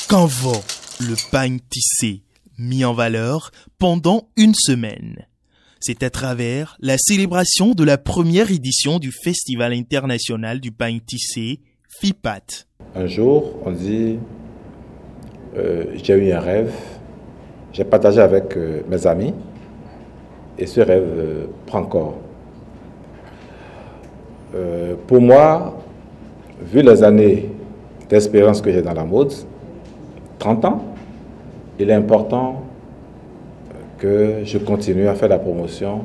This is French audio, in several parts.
Kanvo, le pain tissé, mis en valeur pendant une semaine. C'est à travers la célébration de la première édition du Festival international du pain tissé, FIPAT. Un jour, on dit, j'ai eu un rêve, j'ai partagé avec mes amis, et ce rêve prend corps. Pour moi, vu les années d'expérience que j'ai dans la mode, 30 ans, il est important que je continue à faire la promotion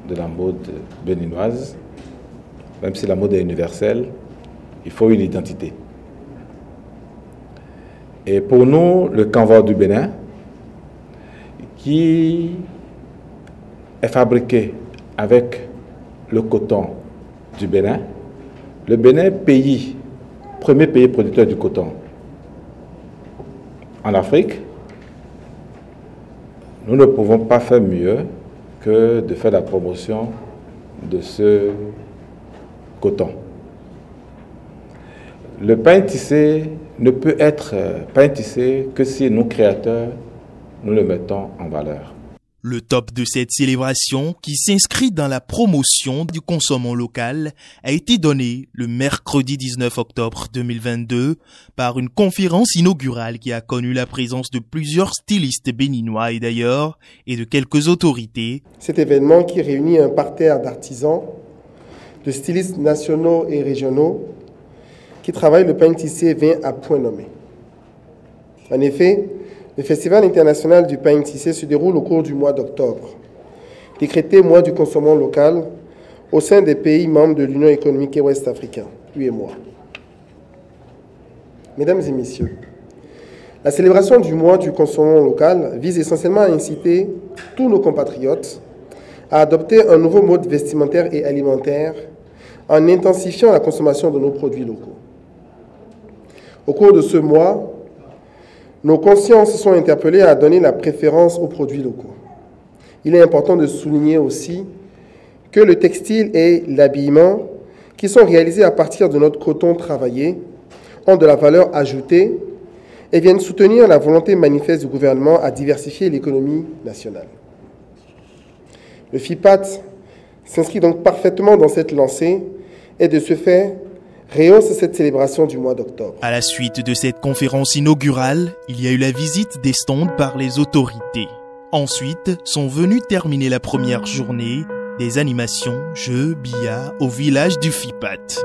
de la mode béninoise. Même si la mode est universelle, il faut une identité. Et pour nous, le Kanvo du Bénin, qui est fabriqué avec le coton du Bénin, le Bénin, premier pays producteur du coton en Afrique, nous ne pouvons pas faire mieux que de faire la promotion de ce coton. Le pain tissé ne peut être pain tissé que si nous, créateurs, nous le mettons en valeur. Le top de cette célébration, qui s'inscrit dans la promotion du consommant local, a été donné le mercredi 19 octobre 2022 par une conférence inaugurale qui a connu la présence de plusieurs stylistes béninois et d'ailleurs, et de quelques autorités. Cet événement qui réunit un parterre d'artisans, de stylistes nationaux et régionaux qui travaillent le pain tissé vient à point nommé. En effet, le Festival international du pain tissé se déroule au cours du mois d'octobre, décrété mois du consommant local au sein des pays membres de l'Union économique et ouest africaine, UEMOA. Mesdames et messieurs, la célébration du mois du consommant local vise essentiellement à inciter tous nos compatriotes à adopter un nouveau mode vestimentaire et alimentaire en intensifiant la consommation de nos produits locaux. Au cours de ce mois, nos consciences sont interpellées à donner la préférence aux produits locaux. Il est important de souligner aussi que le textile et l'habillement, qui sont réalisés à partir de notre coton travaillé, ont de la valeur ajoutée et viennent soutenir la volonté manifeste du gouvernement à diversifier l'économie nationale. Le FIPAT s'inscrit donc parfaitement dans cette lancée et de ce fait, rehausse cette célébration du mois d'octobre. À la suite de cette conférence inaugurale, il y a eu la visite des stands par les autorités. Ensuite, sont venus terminer la première journée des animations, jeux, billets au village du FIPAT.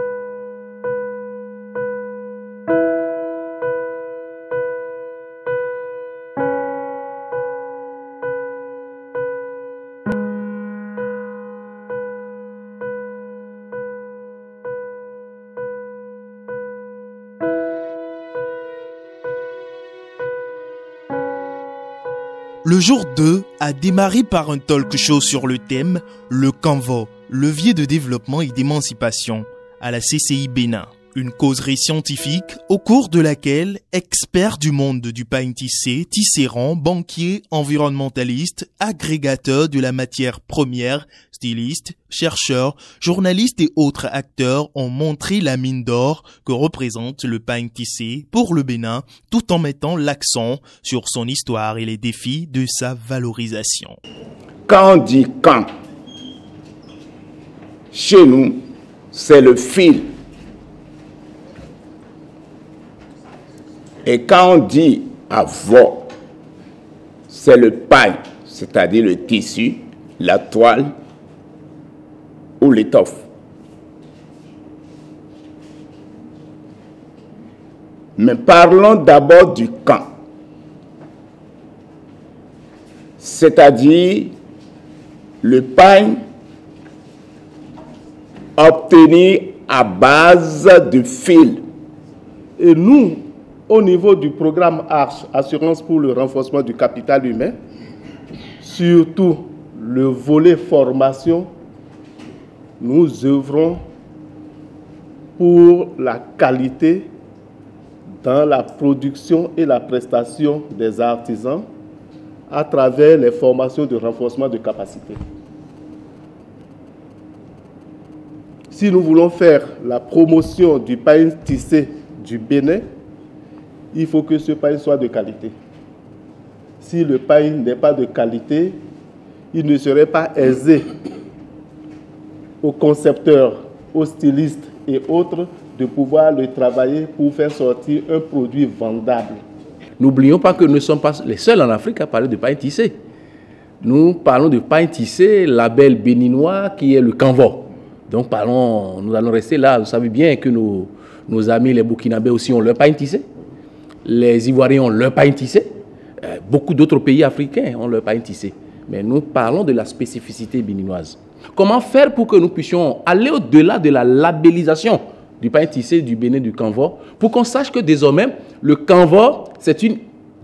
Le jour 2 a démarré par un talk show sur le thème « Le Kanvo, levier de développement et d'émancipation » à la CCI Bénin. Une causerie scientifique au cours de laquelle experts du monde du pain tissé, tisserands, banquiers, environnementalistes, agrégateurs de la matière première, stylistes, chercheurs, journalistes et autres acteurs ont montré la mine d'or que représente le pain tissé pour le Bénin, tout en mettant l'accent sur son histoire et les défis de sa valorisation. Quand on dit quand, chez nous, c'est le fil. Et quand on dit avo, c'est le pain, c'est-à-dire le tissu, la toile ou l'étoffe. Mais parlons d'abord du quand, c'est-à-dire le pain obtenu à base de fil. Et nous, au niveau du programme ARCH, Assurance pour le renforcement du capital humain, surtout le volet formation, nous œuvrons pour la qualité dans la production et la prestation des artisans à travers les formations de renforcement de capacité. Si nous voulons faire la promotion du pain tissé du Bénin, il faut que ce pain soit de qualité. Si le pain n'est pas de qualité, il ne serait pas aisé aux concepteurs, aux stylistes et autres de pouvoir le travailler pour faire sortir un produit vendable. N'oublions pas que nous ne sommes pas les seuls en Afrique à parler de pain tissé. Nous parlons de pain tissé, label béninois qui est le Canvo. Donc nous allons rester là. Vous savez bien que nos amis les Burkinabés aussi ont leur pain tissé. Les Ivoiriens ont leur pain tissé. Beaucoup d'autres pays africains ont leur pain tissé. Mais nous parlons de la spécificité béninoise. Comment faire pour que nous puissions aller au-delà de la labellisation du pain tissé du Bénin du Canvo, pour qu'on sache que désormais, le Canvo, c'est une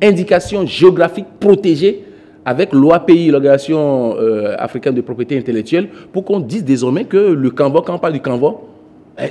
indication géographique protégée avec l'OAPI, l'Organisation africaine de propriété intellectuelle, pour qu'on dise désormais que le Canvo, quand on parle du Canvo,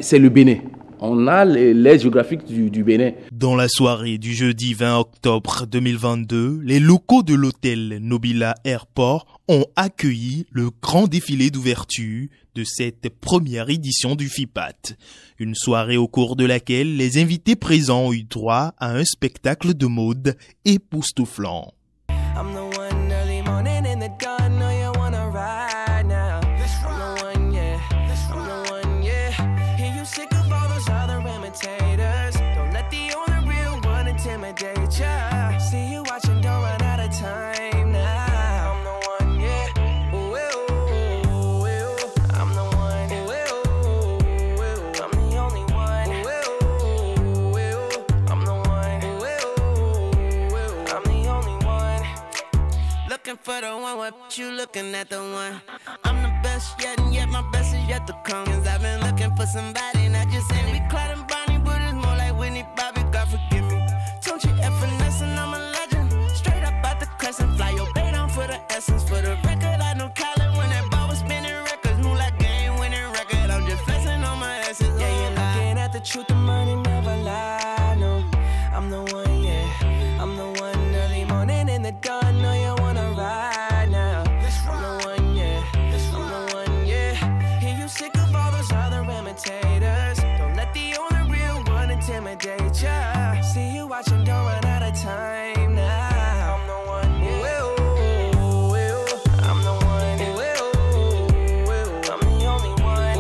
c'est le Bénin. On a l'aire géographique du Bénin. Dans la soirée du jeudi 20 octobre 2022, les locaux de l'hôtel Nobila Airport ont accueilli le grand défilé d'ouverture de cette première édition du FIPAT. Une soirée au cours de laquelle les invités présents ont eu droit à un spectacle de mode époustouflant. For the one, what you looking at the one? I'm the best yet, and yet my best is yet to come. Cause I've been looking for somebody, not just any Clyde and Bonnie, but it's more like Whitney Bobby, God forgive me. Don't you ever finesse and I'm a legend. Straight up out the crescent, fly your bait on for the essence. For the record, I know Colin when that ball was spinning records. Move like game winning record, I'm just flexing on my essence. Yeah, you're looking at the truth, the money never lie, no. I'm the one, yeah, I'm the one. Early morning in the dawn, know you wanna ride now. I'm the one, yeah, I'm the one, yeah. Hear you sick of all those other imitators. Don't let the only real one intimidate ya. See you watching, don't run out of time now. I'm the one, yeah. I'm the one, yeah. I'm the only one.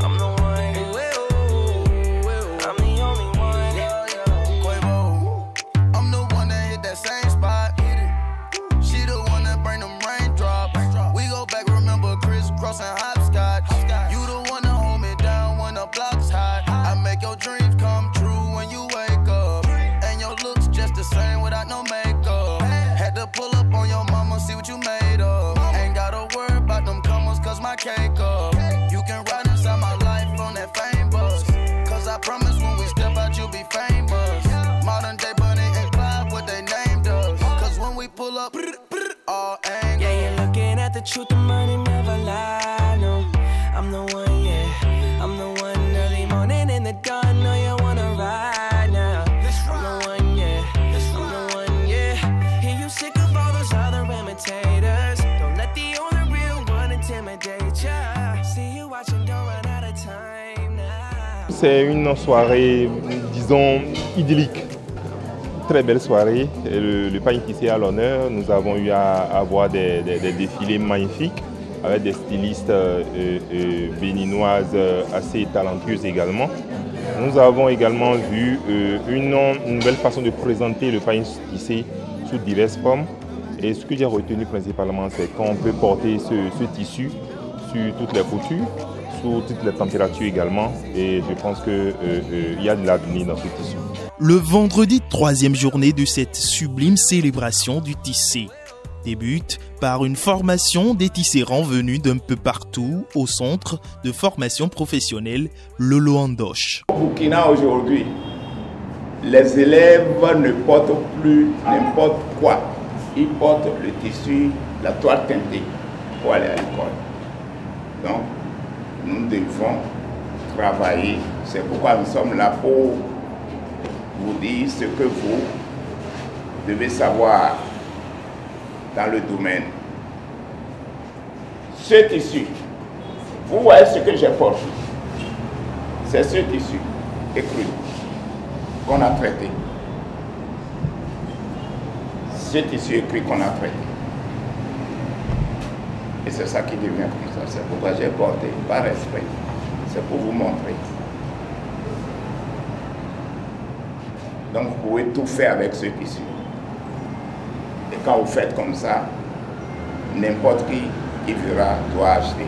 I'm the one, I'm the only one. Quavo, I'm the one that hit that same spot. She the one that bring them raindrops. We go back, remember crisscrossing hopscotch. You the one that hold me down when the block's hot. I make your dreams come true when you wake up. And your looks just the same without no makeup. Had to pull up on your mama, see what you made of. Ain't gotta worry about them comers, cause my cake up. You can ride inside my life on that fame bus. Cause I promise when we step out, you'll be famous. Modern day Bunny and Clyde, what they named us. Cause when we pull up, all angles. Yeah, you're looking at the truth, the money never lie, no. I'm the one, yeah, I'm the one. Early morning in the dawn, know you wanna ride now. I'm the one, yeah, I'm the one, yeah. Hear you sick of all those other imitators. Don't let the only real one intimidate ya. See you watching, don't run out of time now. C'est une soirée, disons, idyllique. Très belle soirée. Le pain tissé à l'honneur. Nous avons eu à voir des défilés magnifiques avec des stylistes béninoises assez talentueuses également. Nous avons également vu une nouvelle façon de présenter le pain tissé sous diverses formes. Et ce que j'ai retenu principalement, c'est qu'on peut porter ce tissu sur toutes les coutures, sous toutes les températures également. Et je pense qu'il y a de l'avenir dans ce tissu. Le vendredi, troisième journée de cette sublime célébration du tissé débute par une formation des tisserands venus d'un peu partout au centre de formation professionnelle Lolo Andoche. Au Burkina aujourd'hui, les élèves ne portent plus n'importe quoi. ils portent le tissu, la toile teintée pour aller à l'école. Donc, nous devons travailler. C'est pourquoi nous sommes là pour vous dire ce que vous devez savoir dans le domaine. Ce tissu, vous voyez ce que j'ai porté. C'est ce tissu écru qu'on a traité. Ce tissu écrit qu'on a traité. Et c'est ça qui devient comme ça. C'est pourquoi j'ai porté, par respect. C'est pour vous montrer. Donc vous pouvez tout faire avec ce tissu. Et quand vous faites comme ça, n'importe qui verra doit acheter.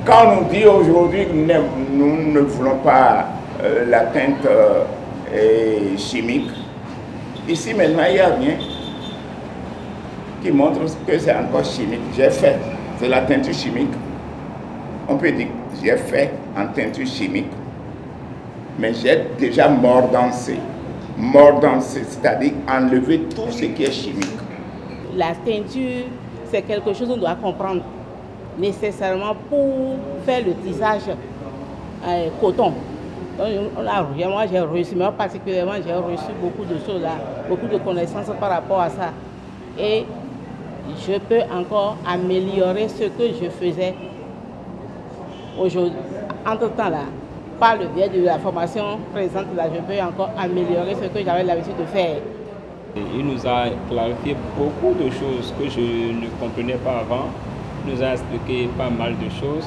Quand on nous dit aujourd'hui que nous ne voulons pas la teinte chimique, ici maintenant il n'y a rien qui montre que c'est encore chimique. J'ai fait, c'est la teinture chimique. On peut dire que j'ai fait en teinture chimique, mais j'ai déjà mordancé. Mordancé, c'est-à-dire enlever tout ce qui est chimique. La teinture, c'est quelque chose qu'on doit comprendre nécessairement pour faire le tissage coton. Donc, moi j'ai reçu, moi particulièrement j'ai reçu beaucoup de choses là, beaucoup de connaissances par rapport à ça. Et je peux encore améliorer ce que je faisais aujourd'hui. Entre-temps là, par le biais de la formation présente là, je peux encore améliorer ce que j'avais l'habitude de faire. Il nous a clarifié beaucoup de choses que je ne comprenais pas avant. Il nous a expliqué pas mal de choses.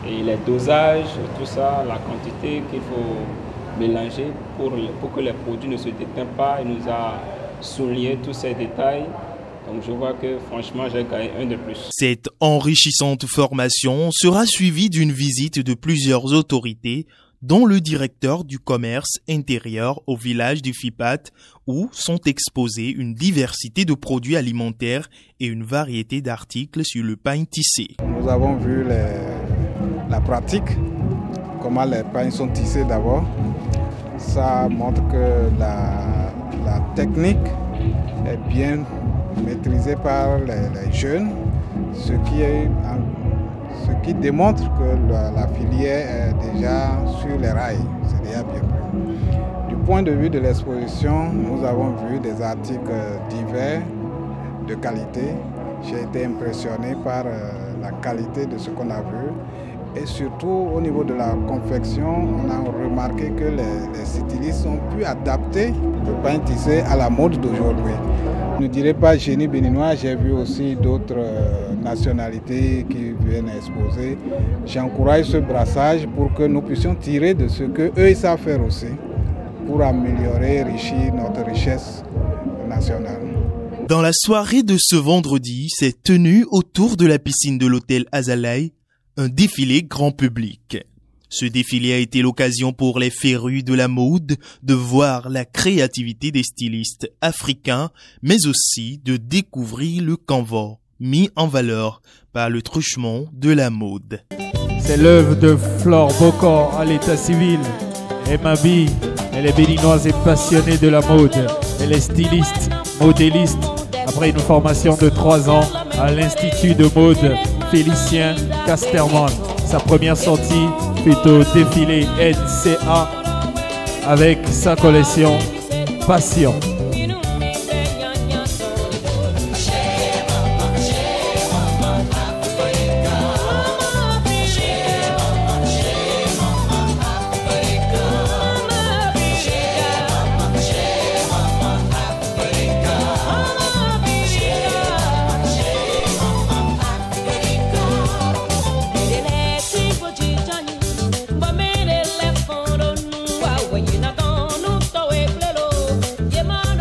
Et les dosages, tout ça, la quantité qu'il faut mélanger pour que les produits ne se déteignent pas. Il nous a souligné tous ces détails. Donc je vois que franchement, j'ai gagné un de plus. Cette enrichissante formation sera suivie d'une visite de plusieurs autorités, dont le directeur du commerce intérieur au village du FIPAT, où sont exposés une diversité de produits alimentaires et une variété d'articles sur le pain tissé. Nous avons vu la pratique, comment les pains sont tissés d'abord. Ça montre que la technique est bien maîtrisée par les jeunes, ce qui démontre que la filière est déjà sur les rails, c'est déjà bien pris. Du point de vue de l'exposition, nous avons vu des articles divers de qualité. J'ai été impressionné par la qualité de ce qu'on a vu. Et surtout au niveau de la confection, on a remarqué que les stylistes ont pu adapter le pain tissé à la mode d'aujourd'hui. Je ne dirais pas génie béninois, j'ai vu aussi d'autres nationalités qui viennent exposer. J'encourage ce brassage pour que nous puissions tirer de ce qu'eux ils savent faire aussi, pour améliorer, enrichir notre richesse nationale. Dans la soirée de ce vendredi, s'est tenu autour de la piscine de l'hôtel Azalai un défilé grand public. Ce défilé a été l'occasion pour les férus de la mode de voir la créativité des stylistes africains, mais aussi de découvrir le canevas mis en valeur par le truchement de la mode. C'est l'œuvre de Flore Bocor à l'état civil. Elle m'habille, elle est béninoise et passionnée de la mode. Elle est styliste, modéliste. Après une formation de 3 ans à l'Institut de mode Félicien Casterman. Sa première sortie fut au défilé NCA avec sa collection Passion. Yeman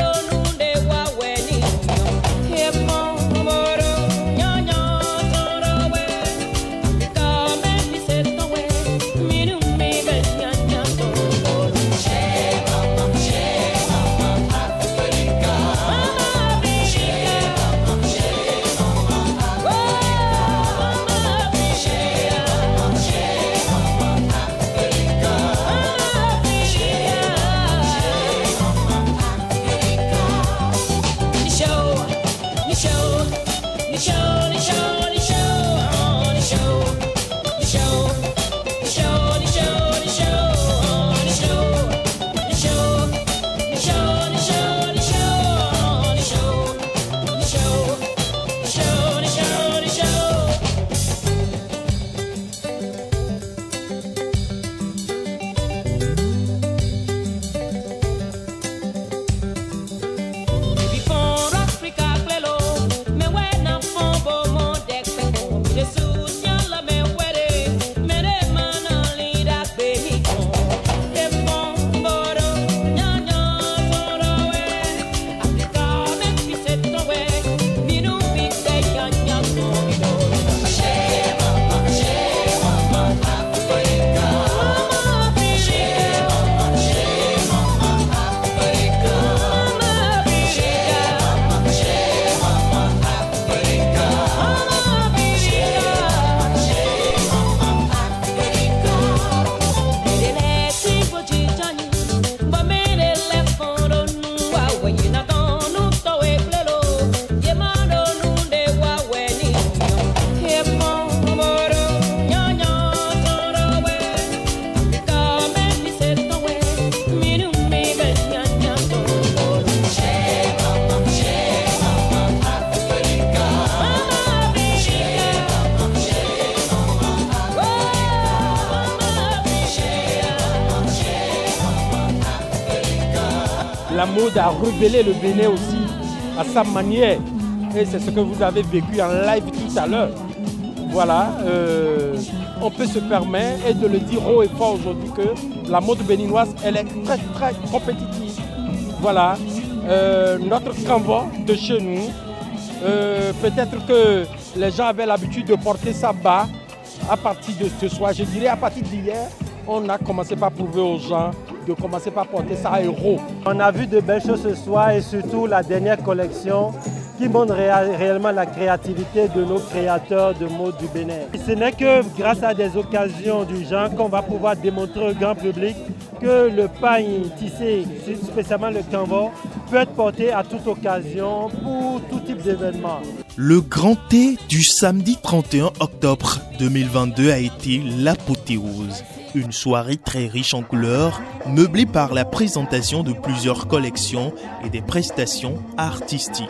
La mode a révélé le Bénin aussi à sa manière. Et c'est ce que vous avez vécu en live tout à l'heure. Voilà, on peut se permettre et de le dire haut et fort aujourd'hui que la mode béninoise, elle est très très compétitive. Voilà, notre canevas de chez nous, peut-être que les gens avaient l'habitude de porter ça bas à partir de ce soir. Je dirais à partir d'hier, on a commencé par prouver aux gens de commencer par porter ça à héros. On a vu de belles choses ce soir et surtout la dernière collection qui montre réellement la créativité de nos créateurs de mode du Bénin. Et ce n'est que grâce à des occasions du genre qu'on va pouvoir démontrer au grand public que le pain tissé, spécialement le canevas, peut être porté à toute occasion pour tout type d'événement. Le grand thé du samedi 31 octobre 2022 a été l'apothéose. Une soirée très riche en couleurs, meublée par la présentation de plusieurs collections et des prestations artistiques.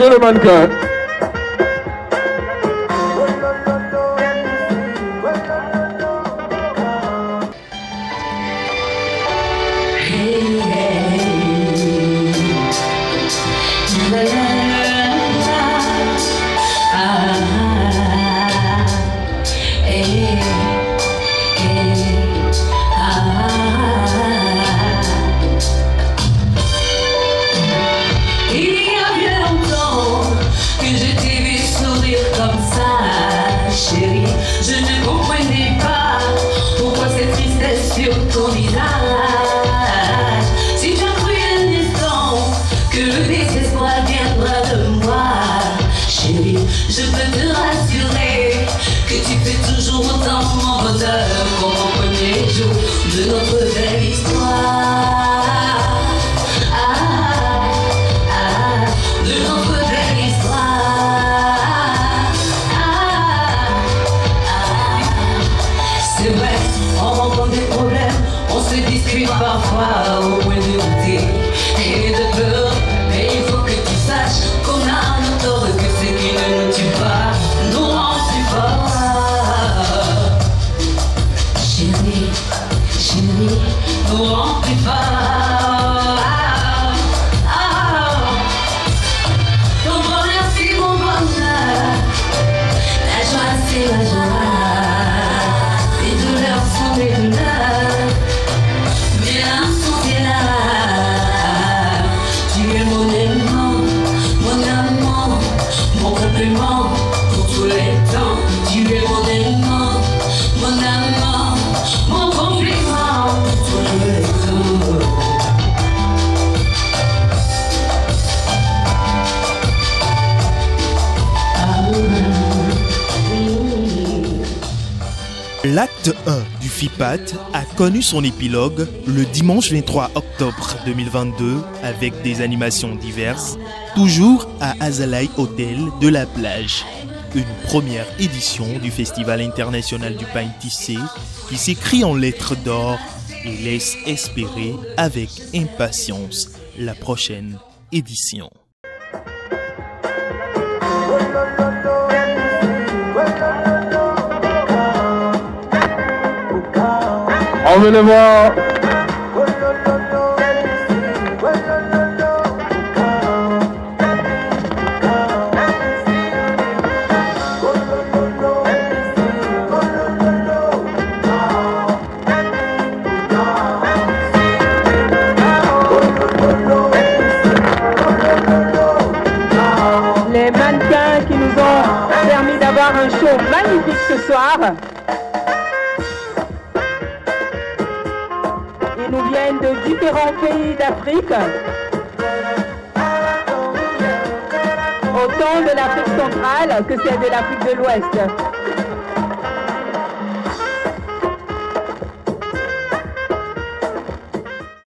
le mannequin. L'acte 1 du FIPAT a connu son épilogue le dimanche 23 octobre 2022 avec des animations diverses, toujours à Azalai Hotel de la Plage. Une première édition du Festival international du pain tissé qui s'écrit en lettres d'or et laisse espérer avec impatience la prochaine édition. Venez voir. Les mannequins qui nous ont permis d'avoir un show magnifique ce soir. Nous viennent de différents pays d'Afrique, autant de l'Afrique centrale que celle de l'Afrique de l'Ouest.